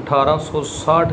1860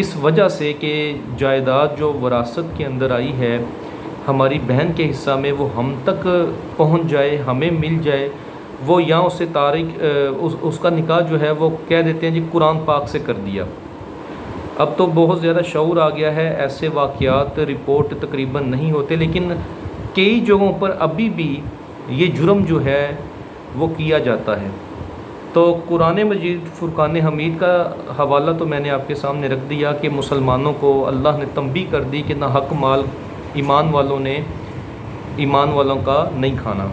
اس وجہ سے کہ جائیداد جو وراثت کے اندر آئی ہے ہماری بہن کے حصہ میں وہ ہم تک پہنچ جائے، ہمیں مل جائے، وہ یا اسے تارک اس کا نکاح جو ہے وہ کہہ دیتے ہیں جی قرآن پاک سے کر دیا۔ اب تو بہت زیادہ شعور آ گیا ہے، ایسے واقعات رپورٹ تقریباً نہیں ہوتے، لیکن کئی جگہوں پر ابھی بھی یہ جرم جو ہے وہ کیا جاتا ہے۔ تو قرآن مجید فرقان حمید کا حوالہ تو میں نے آپ کے سامنے رکھ دیا کہ مسلمانوں کو اللہ نے تنبیہ کر دی کہ نہ حق مال ایمان والوں کا نہیں کھانا۔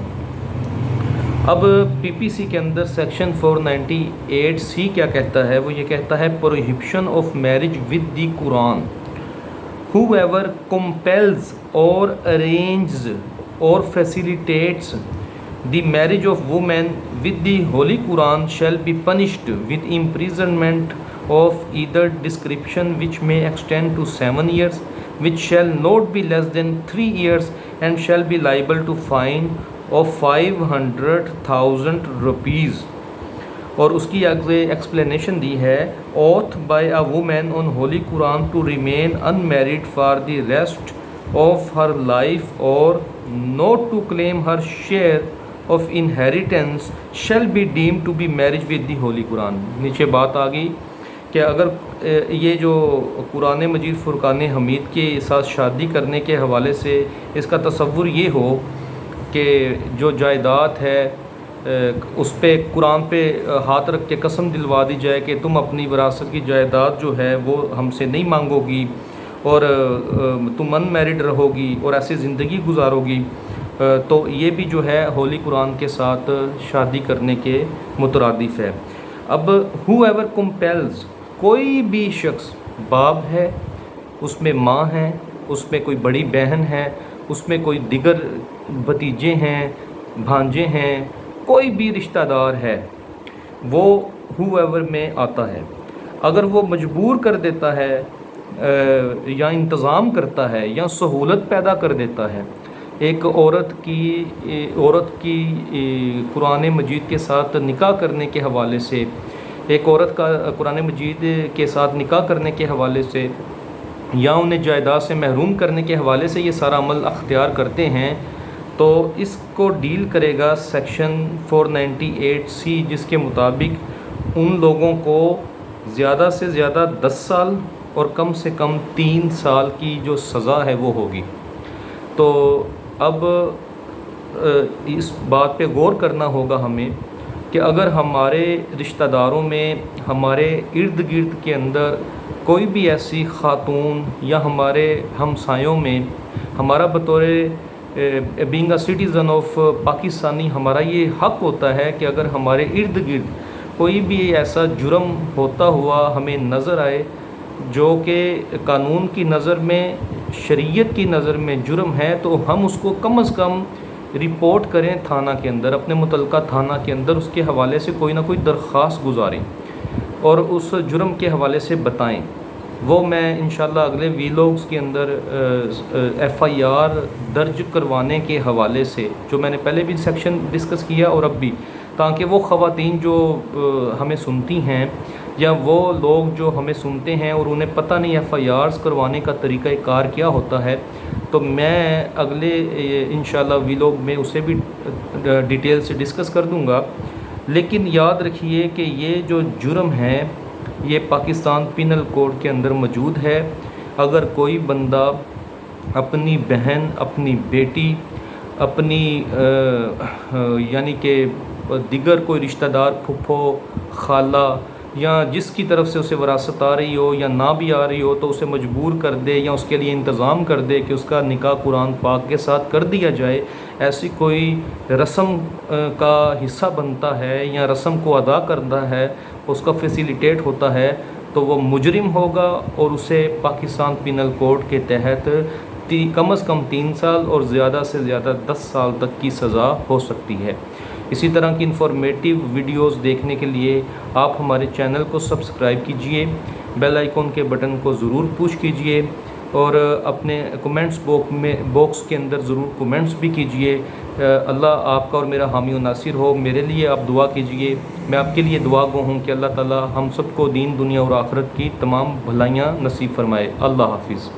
اب پی پی سی کے اندر سیکشن 498 سی کیا کہتا ہے؟ وہ یہ کہتا ہے prohibition of marriage with the Quran, whoever compels or arranges or facilitates the marriage of women with the Holy Quran shall be punished with imprisonment of either description which may extend to 7 years, which shall not be less than 3 years, and shall be liable to fine of 500,000 rupees۔ اور اس کی آگے explanation دی ہے oath by a woman on Holy Quran to remain unmarried for the rest of her life or not to claim her share of inheritance shall be deemed to be marriage with the Holy Quran۔ نیچے بات آ گئی کہ اگر یہ جو قرآن مجید فرقان حمید کے ساتھ شادی کرنے کے حوالے سے اس کا تصور یہ ہو کہ جو جائیداد ہے اس پہ قرآن پہ ہاتھ رکھ کے قسم دلوا دی جائے کہ تم اپنی وراثت کی جائیداد جو ہے وہ ہم سے نہیں مانگو گی اور تم ان میرڈ رہو گی اور ایسی زندگی گزارو گی، تو یہ بھی جو ہے ہولی قرآن کے ساتھ شادی کرنے کے مترادف ہے۔ اب whoever compels، کوئی بھی شخص، باپ ہے، اس میں ماں ہے، اس میں کوئی بڑی بہن ہے، اس میں کوئی دیگر بھتیجے ہیں، بھانجے ہیں، کوئی بھی رشتہ دار ہے، وہ whoever میں آتا ہے۔ اگر وہ مجبور کر دیتا ہے یا انتظام کرتا ہے یا سہولت پیدا کر دیتا ہے ایک عورت کی قرآن مجید کے ساتھ نکاح کرنے کے حوالے سے، ایک عورت کا قرآن مجید کے ساتھ نکاح کرنے کے حوالے سے یا انہیں جائیداد سے محروم کرنے کے حوالے سے یہ سارا عمل اختیار کرتے ہیں، تو اس کو ڈیل کرے گا سیکشن 498 سی، جس کے مطابق ان لوگوں کو زیادہ سے زیادہ 10 سال اور کم سے کم 3 سال کی جو سزا ہے وہ ہوگی۔ تو اب اس بات پہ غور کرنا ہوگا ہمیں کہ اگر ہمارے رشتہ داروں میں، ہمارے ارد گرد کے اندر کوئی بھی ایسی خاتون یا ہمارے ہمسایوں میں، ہمارا بطور being a citizen of Pakistani ہمارا یہ حق ہوتا ہے کہ اگر ہمارے ارد گرد کوئی بھی ایسا جرم ہوتا ہوا ہمیں نظر آئے جو کہ قانون کی نظر میں، شریعت کی نظر میں جرم ہے، تو ہم اس کو کم از کم رپورٹ کریں تھانہ کے اندر، اپنے متعلقہ تھانہ کے اندر اس کے حوالے سے کوئی نہ کوئی درخواست گزاریں اور اس جرم کے حوالے سے بتائیں۔ وہ میں انشاءاللہ اگلے ویلوگز کے اندر ایف آئی آر درج کروانے کے حوالے سے، جو میں نے پہلے بھی سیکشن ڈسکس کیا اور اب بھی، تاکہ وہ خواتین جو ہمیں سنتی ہیں یا وہ لوگ جو ہمیں سنتے ہیں اور انہیں پتہ نہیں ایف آئی آرز کروانے کا طریقہ کار کیا ہوتا ہے، تو میں اگلے انشاءاللہ ویلوگ میں اسے بھی ڈیٹیل سے ڈسکس کر دوں گا۔ لیکن یاد رکھیے کہ یہ جو جرم ہے یہ پاکستان پینل کوڈ کے اندر موجود ہے۔ اگر کوئی بندہ اپنی بہن، اپنی بیٹی، اپنی یعنی کہ دیگر کوئی رشتہ دار، پھپھو، خالہ، یا جس کی طرف سے اسے وراثت آ رہی ہو یا نہ بھی آ رہی ہو، تو اسے مجبور کر دے یا اس کے لیے انتظام کر دے کہ اس کا نکاح قرآن پاک کے ساتھ کر دیا جائے، ایسی کوئی رسم کا حصہ بنتا ہے یا رسم کو ادا کرتا ہے، اس کا فیسیلیٹیٹ ہوتا ہے، تو وہ مجرم ہوگا اور اسے پاکستان پینل کوڈ کے تحت کم از کم 3 سال اور زیادہ سے زیادہ 10 سال تک کی سزا ہو سکتی ہے۔ اسی طرح کی انفارمیٹیو ویڈیوز دیکھنے کے لیے آپ ہمارے چینل کو سبسکرائب کیجئے، بیل آئیکن کے بٹن کو ضرور پوش کیجئے اور اپنے کمنٹس باکس کے اندر ضرور کمنٹس بھی کیجئے۔ اللہ آپ کا اور میرا حامی و ناصر ہو۔ میرے لیے آپ دعا کیجئے، میں آپ کے لیے دعا گو ہوں کہ اللہ تعالی ہم سب کو دین دنیا اور آخرت کی تمام بھلائیاں نصیب فرمائے۔ اللہ حافظ۔